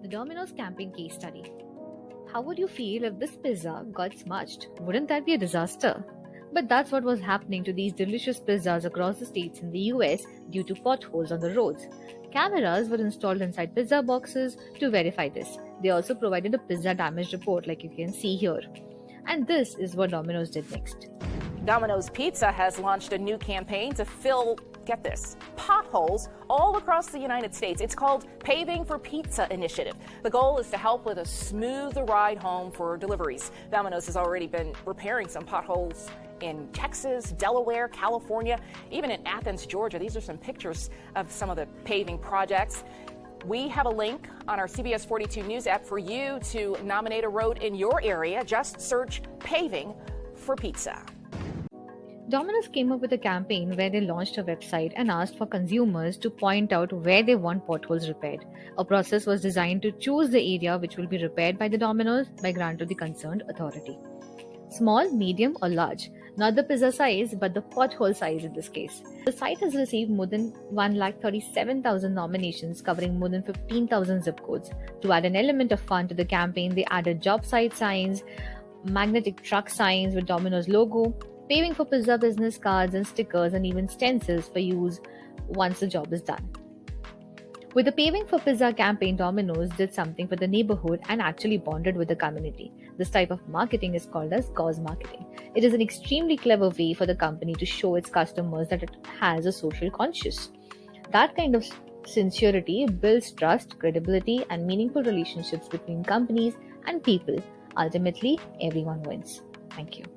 The Domino's campaign case study. How would you feel if this pizza got smudged? Wouldn't that be a disaster? But that's what was happening to these delicious pizzas across the states in the US due to potholes on the roads. Cameras were installed inside pizza boxes to verify this. They also provided a pizza damage report, like you can see here. And this is what Domino's did next. Domino's Pizza has launched a new campaign to fill, get this, potholes all across the United States. It's called Paving for Pizza Initiative. The goal is to help with a smooth ride home for deliveries. Domino's has already been repairing some potholes in Texas, Delaware, California, even in Athens, Georgia. These are some pictures of some of the paving projects. We have a link on our CBS 42 News app for you to nominate a road in your area. Just search Paving for Pizza. Domino's came up with a campaign where they launched a website and asked for consumers to point out where they want potholes repaired. A process was designed to choose the area which will be repaired by the Domino's by grant of the concerned authority. Small, medium or large, not the pizza size but the pothole size in this case. The site has received more than 137,000 nominations covering more than 15,000 zip codes. To add an element of fun to the campaign, they added job site signs, magnetic truck signs with Domino's logo, paving for pizza business cards and stickers, and even stencils for use once the job is done. With the Paving for Pizza campaign, Domino's did something for the neighborhood and actually bonded with the community. This type of marketing is called as cause marketing. It is an extremely clever way for the company to show its customers that it has a social conscience. That kind of sincerity builds trust, credibility, and meaningful relationships between companies and people. Ultimately, everyone wins. Thank you.